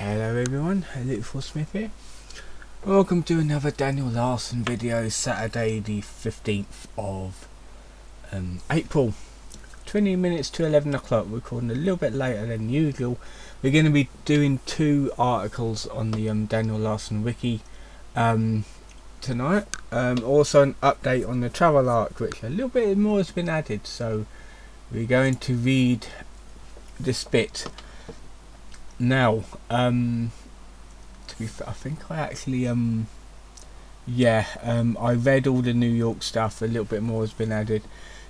Hello everyone, Little Smith here. Welcome to another Daniel Larson video, Saturday the 15th of April. 20 minutes to 11 o'clock, recording a little bit later than usual. We're going to be doing two articles on the Daniel Larson Wiki tonight. Also an update on the travel arc, which a little bit more has been added, so we're going to read this bit. Now, to be fair, I think I actually, I read all the New York stuff, a little bit more has been added.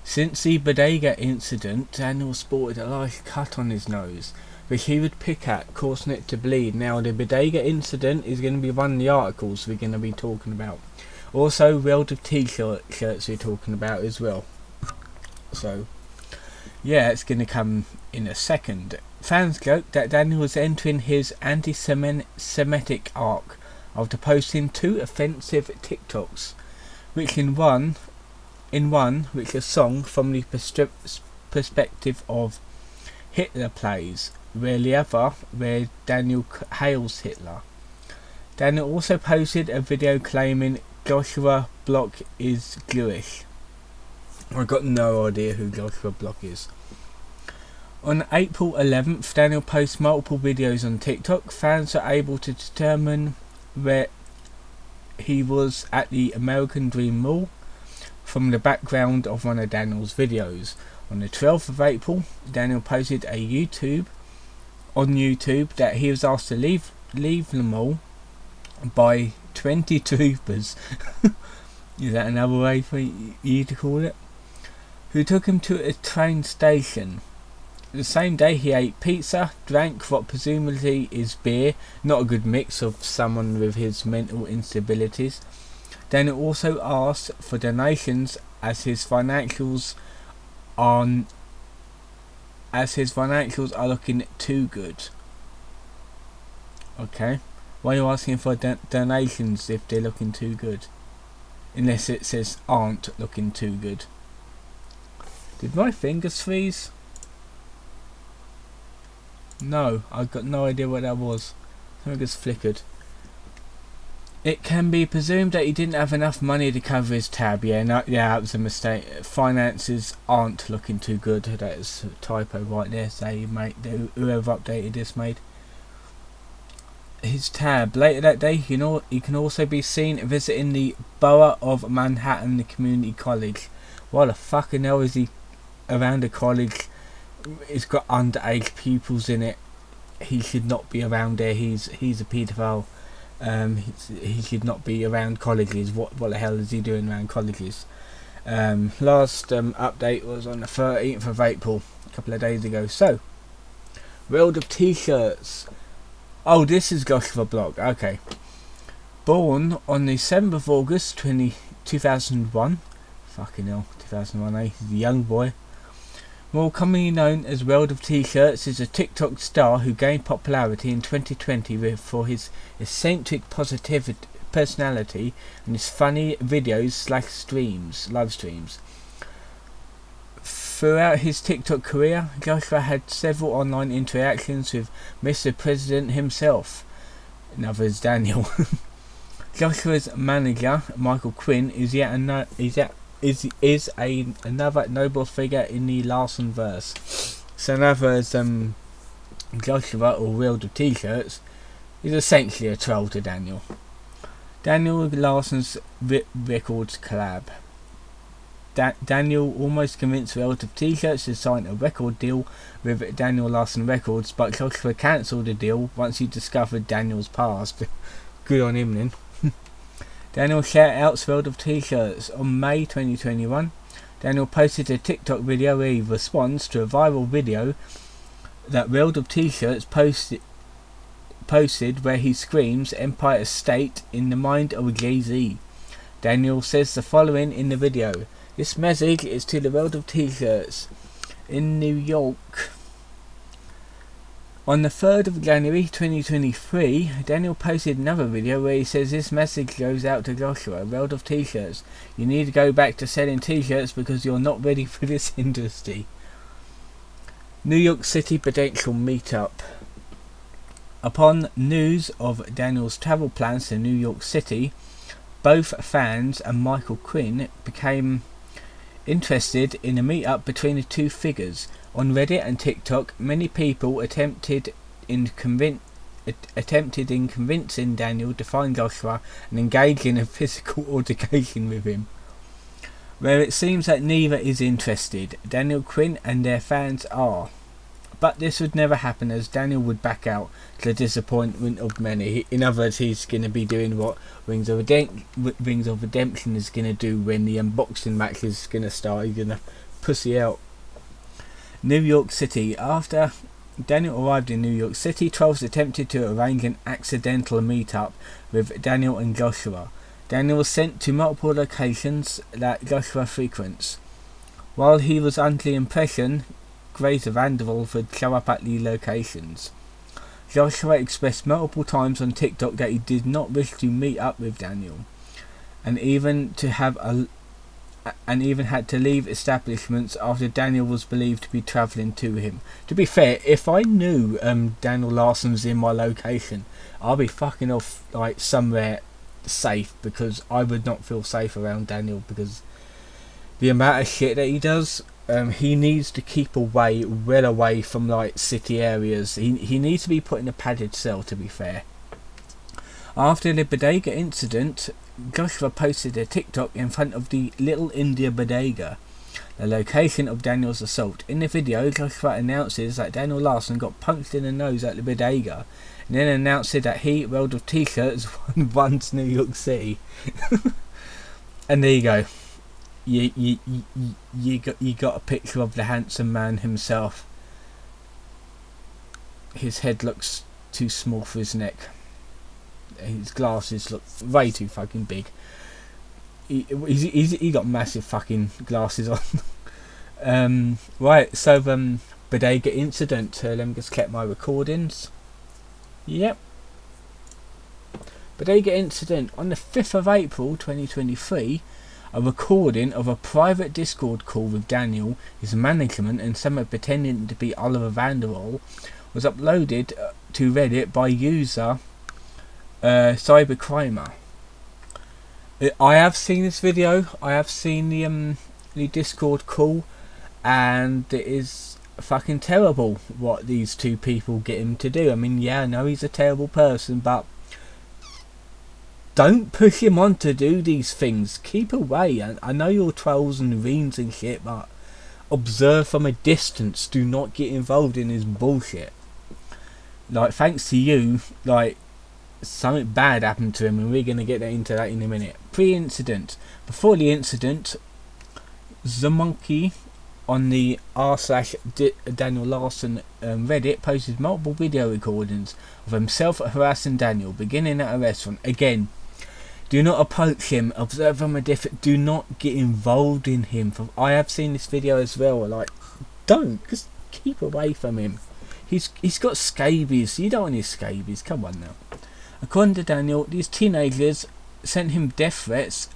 Since the Bodega incident, Daniel sported a large cut on his nose, which he would pick at, causing it to bleed. Now, the Bodega incident is going to be one of the articles we're going to be talking about. Also, World of T-shirts we're talking about as well. So, yeah, it's going to come in a second. Fans joke that Daniel was entering his anti-Semitic arc after posting two offensive TikToks, which in one which a song from the perspective of Hitler plays, where the other where Daniel hails Hitler. Daniel also posted a video claiming Joshua Block is Jewish. I've got no idea who Joshua Block is. On April 11th, Daniel posts multiple videos on TikTok. Fans are able to determine where he was at the American Dream Mall from the background of one of Daniel's videos. On the 12th of April, Daniel posted on YouTube that he was asked to leave the mall by 20 troopers. Is that another way for you to call it? Who took him to a train station. The same day he ate pizza, drank what presumably is beer, not a good mix of someone with his mental instabilities. Daniel also asked for donations as his financials are looking too good. Okay, why are you asking for donations if they're looking too good? Unless it says aren't looking too good. Did my fingers freeze? No, I've got no idea what that was. Something just flickered. It can be presumed that he didn't have enough money to cover his tab. Yeah, that was a mistake. Finances aren't looking too good. That is a typo right there. Whoever updated this made his tab. Later that day, he can also be seen visiting the Borough of Manhattan Community College. Why the fucking hell is he around a college? It's got underage pupils in it. He should not be around there. He's a paedophile. He should not be around colleges. What the hell is he doing around colleges? Last update was on the 13th of April, a couple of days ago. So, World of T-shirts. Oh, this is Joshua Block. Okay. Born on the 7th of August 2001. Fucking hell, 2001, eh? He's a young boy. More commonly known as World of T-shirts, is a TikTok star who gained popularity in 2020 for his eccentric positive personality and his funny videos / live streams. Throughout his TikTok career, Joshua had several online interactions with Mr. President himself, in other words Daniel. Joshua's manager, Michael Quinn, is another notable figure in the Larson verse. So in other words, Joshua, or World of T-shirts, is essentially a troll to Daniel. Daniel Larson's records collab. Daniel almost convinced World of T-shirts to sign a record deal with Daniel Larson Records, but Joshua cancelled the deal once he discovered Daniel's past. Good on him then. Daniel shout-outs World of T-shirts. On May 2021, Daniel posted a TikTok video where he responds to a viral video that World of T-shirts posted where he screams Empire State in the mind of Jay-Z. Daniel says the following in the video. This message is to the World of T-shirts in New York. On the 3rd of January 2023, Daniel posted another video where he says this message goes out to Joshua, World of T-shirts. You need to go back to selling T-shirts because you're not ready for this industry. New York City Potential Meetup. Upon news of Daniel's travel plans to New York City, both fans and Michael Quinn became interested in a meet-up between the two figures. On Reddit and TikTok, many people attempted in convincing Daniel to find Joshua and engage in a physical altercation with him. Where it seems that neither is interested, Daniel Quinn and their fans are. But this would never happen, as Daniel would back out to the disappointment of many. In other words, he's going to be doing what Rings of Redemption is going to do when the unboxing match is going to start. He's going to pussy out. New York City. After Daniel arrived in New York City, trolls attempted to arrange an accidental meet-up with Daniel and Joshua. Daniel was sent to multiple locations that Joshua frequents. While he was under the impression Grazer Vanderwolf would show up at the locations, Joshua expressed multiple times on TikTok that he did not wish to meet up with Daniel, and even had to leave establishments after Daniel was believed to be travelling to him. To be fair, if I knew Daniel Larson's in my location, I'll be fucking off like somewhere safe, because I would not feel safe around Daniel, because the amount of shit that he does. He needs to keep well away from like city areas. He needs to be put in a padded cell, to be fair. After the Bodega incident, Joshua posted a TikTok in front of the Little India Bodega, the location of Daniel's assault. In the video, Joshua announces that Daniel Larson got punched in the nose at the Bodega, and then announces that he, World of T-shirts, runs New York City. And there you go. You got a picture of the handsome man himself. His head looks too small for his neck. His glasses look way too fucking big. He got massive fucking glasses on. Right, so Bodega incident. Let me just check my recordings. Yep. Bodega incident on the 5th of April 2023. A recording of a private Discord call with Daniel, his management, and someone pretending to be Oliver Vanderwall was uploaded to Reddit by user Cybercrimer. I have seen this video. I have seen the Discord call, and it is fucking terrible what these two people get him to do. I mean, yeah, I know he's a terrible person, but don't push him on to do these things. Keep away. I know you're trolls and reams and shit, but observe from a distance. Do not get involved in his bullshit. Like, thanks to you, like, something bad happened to him, and we're going to get into that in a minute. Pre-incident. Before the incident, the monkey on the r/Daniel Larson Reddit posted multiple video recordings of himself harassing Daniel, beginning at a restaurant. Again, do not approach him. Observe from a different. Do not get involved in him. I have seen this video as well. Like, don't. Just keep away from him. He's got scabies. You don't want his scabies. Come on now. According to Daniel, these teenagers sent him death threats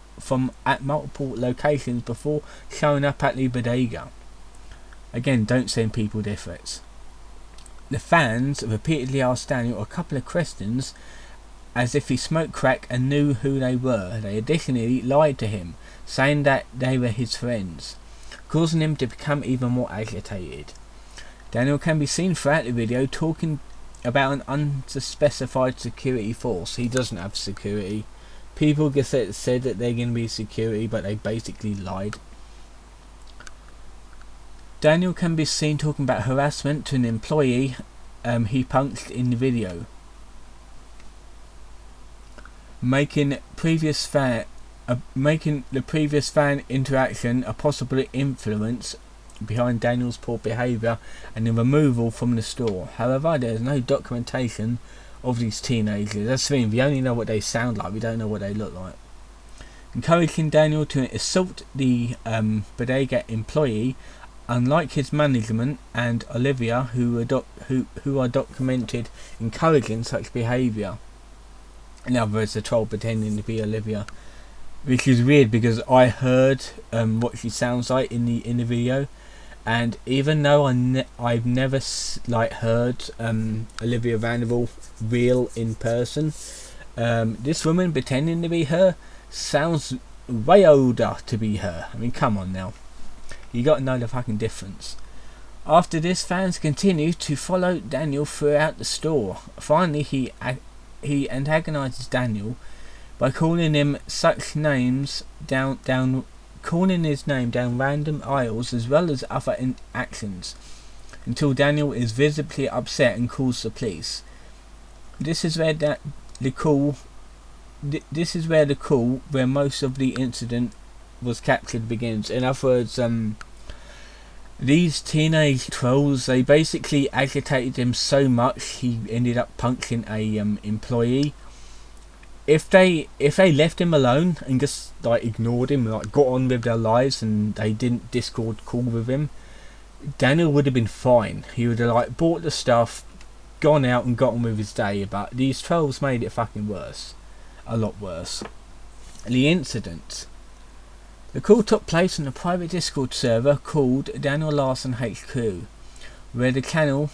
at multiple locations before showing up at the Bodega. Again, don't send people death threats. The fans repeatedly asked Daniel a couple of questions, as if he smoked crack and knew who they were. They additionally lied to him, saying that they were his friends, causing him to become even more agitated. Daniel can be seen throughout the video talking about an unspecified security force. He doesn't have security. People just said that they're going to be security, but they basically lied. Daniel can be seen talking about harassment to an employee he punched in the video, making the previous fan interaction a possible influence behind Daniel's poor behaviour and the removal from the store. However, there is no documentation of these teenagers. That's the thing, we only know what they sound like, we don't know what they look like. Encouraging Daniel to assault the Bodega employee, unlike his management and Olivia, who are documented encouraging such behaviour. In other words, the troll pretending to be Olivia, which is weird because I heard what she sounds like in the video, And even though I've never heard Olivia Vanderbilt real in person, this woman pretending to be her sounds way older to be her. I mean, come on now, you got to know the fucking difference. After this, fans continue to follow Daniel throughout the store. Finally, he antagonizes Daniel by calling him such names calling his name down random aisles as well as other actions, until Daniel is visibly upset and calls the police. This is where the call where most of the incident was captured begins. In other words, these teenage trolls, they basically agitated him so much he ended up punching a employee. If they left him alone and just ignored him, got on with their lives, and they didn't Discord call with him, Daniel would have been fine. He would have bought the stuff, gone out and got on with his day. But these trolls made it fucking worse, a lot worse. The incident. The call took place on a private Discord server called Daniel Larson HQ, where the channel,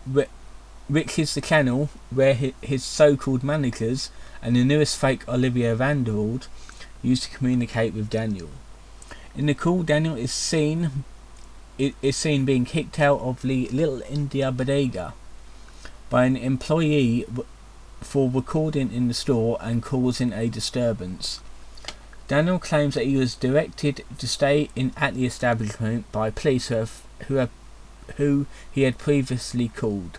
which is the channel where his so-called managers and the newest fake Olivia Vanderbilt used to communicate with Daniel. In the call, Daniel is seen being kicked out of the Little India Bodega by an employee for recording in the store and causing a disturbance. Daniel claims that he was directed to stay at the establishment by police who he had previously called.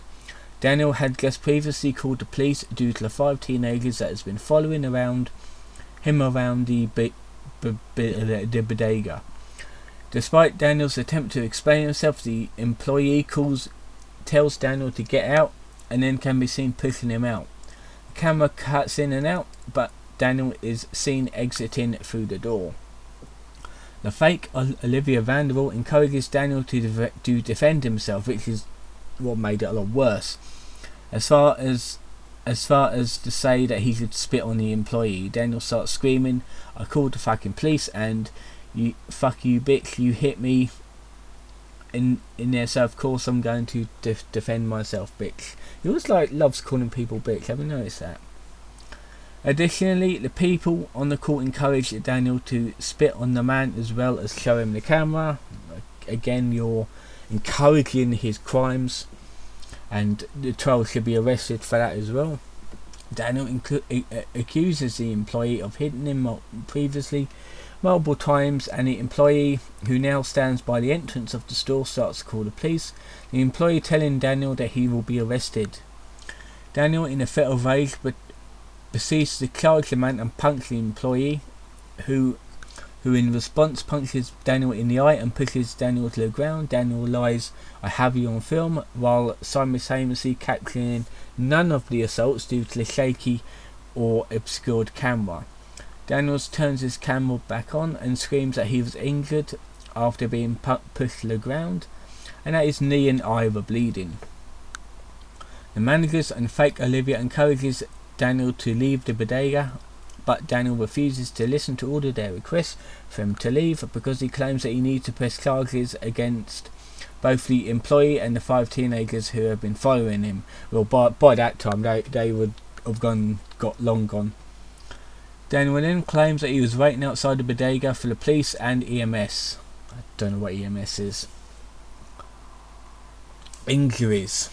Daniel had just previously called the police due to the 5 teenagers that has been following him around the bodega. Despite Daniel's attempt to explain himself, the employee tells Daniel to get out and then can be seen pushing him out. The camera cuts in and out, but Daniel is seen exiting through the door. The fake Olivia Vanderbilt encourages Daniel to defend himself, which is what made it a lot worse. As far as to say that he should spit on the employee, Daniel starts screaming, "I called the fucking police, and you bitch, you hit me in there, so of course I'm going to defend myself, bitch." He always loves calling people bitch. Have you noticed that? Additionally, the people on the call encouraged Daniel to spit on the man as well as show him the camera. Again, you're encouraging his crimes, and the troll should be arrested for that as well. Daniel accuses the employee of hitting him previously multiple times, and the employee, who now stands by the entrance of the store, starts to call the police. The employee telling Daniel that he will be arrested. Daniel, in a fit of rage, proceeds to charge the man and punch the employee, who in response punches Daniel in the eye and pushes Daniel to the ground. Daniel lies, "I have you on film," while simultaneously capturing none of the assaults due to the shaky or obscured camera. Daniel turns his camera back on and screams that he was injured after being pushed to the ground, and that his knee and eye were bleeding. The managers and fake Olivia encourages Daniel to leave the bodega, but Daniel refuses to listen to all of their requests for him to leave because he claims that he needs to press charges against both the employee and the 5 teenagers who have been following him. Well, by that time they would have got long gone. Daniel then claims that he was waiting outside the bodega for the police and EMS. I don't know what EMS is. Injuries.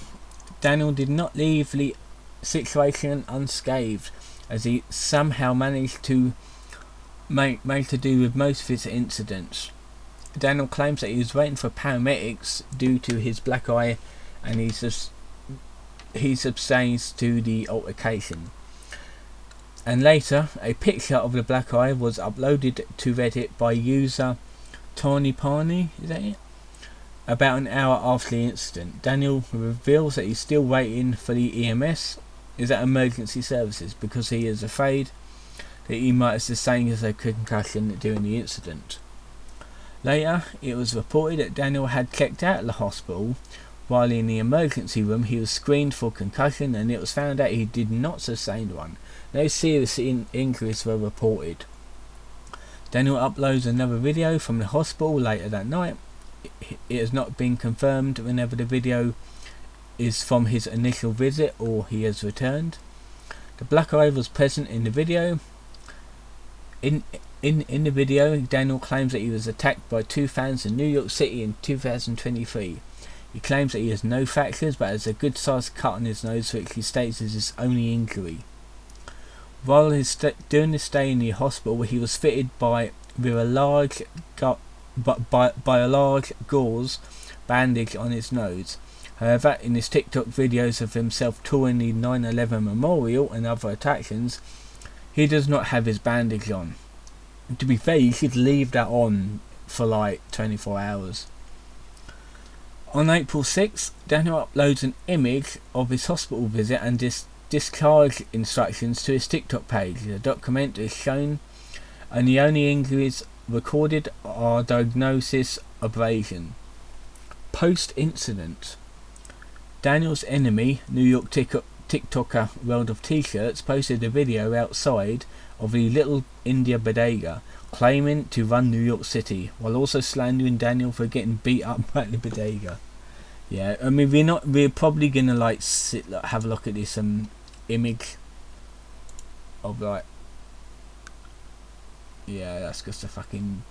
Daniel did not leave the situation unscathed, as he somehow managed to make to do with most of his incidents. Daniel claims that he was waiting for paramedics due to his black eye, and he subsides to the altercation. And later, a picture of the black eye was uploaded to Reddit by user Tawny Parney, is that it? About an hour after the incident. Daniel reveals that he's still waiting for the EMS, is at emergency services, because he is afraid that he might have sustained a concussion during the incident. Later, it was reported that Daniel had checked out of the hospital. While in the emergency room, he was screened for concussion, and it was found out he did not sustain one. No serious injuries were reported. Daniel uploads another video from the hospital later that night, it has not been confirmed whenever the video is from his initial visit or he has returned. The black eye was present in the video. In the video, Daniel claims that he was attacked by 2 fans in New York City in 2023. He claims that he has no fractures but has a good sized cut on his nose, which he states is his only injury. While during his stay in the hospital, he was fitted with a large gauze bandage on his nose. However, in his TikTok videos of himself touring the 9/11 memorial and other attractions, he does not have his bandage on. To be fair, you should leave that on for like 24 hours. On April 6th, Daniel uploads an image of his hospital visit and discharge instructions to his TikTok page. The document is shown, and the only injuries recorded are diagnosis abrasion. Post-incident, Daniel's enemy, New York TikToker World of T-Shirts, posted a video outside of the Little India Bodega, claiming to run New York City, while also slandering Daniel for getting beat up at the Bodega. Yeah, I mean, we're probably gonna like have a look at this image of like, yeah, that's just a fucking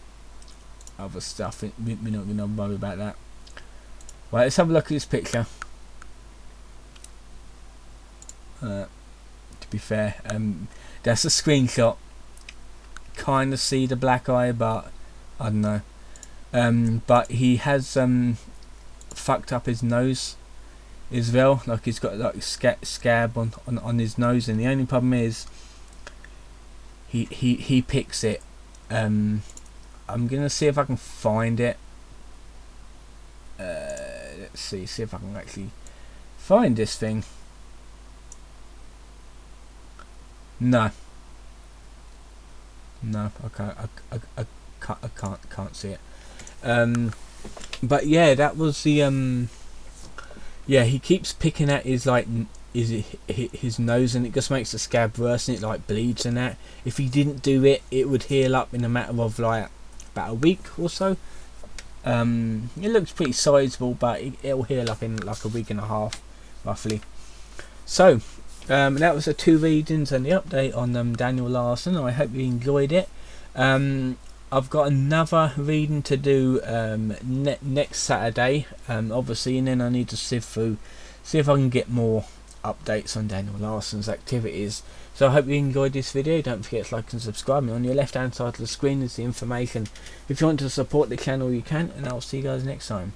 other stuff. We're not gonna worry about that. Right, let's have a look at this picture. To be fair, that's a screenshot. Kind of see the black eye, but I don't know. But he has fucked up his nose as well. Like he's got like scab on his nose, and the only problem is he picks it. I'm gonna see if I can find it. Let's see if I can actually find this thing. No, I can't see it. But yeah, that was the yeah, he keeps picking at his like his nose, and it just makes the scab worse, and it like bleeds and that. If he didn't do it, it would heal up in a matter of like about a week or so. It looks pretty sizable, but it'll heal up in like a week and a half roughly. So that was the 2 readings and the update on Daniel Larson. I hope you enjoyed it. I've got another reading to do next Saturday, obviously, and then I need to sift through, see if I can get more updates on Daniel Larson's activities. So I hope you enjoyed this video. Don't forget to like and subscribe. On your left hand side of the screen is the information. If you want to support the channel, you can, and I'll see you guys next time.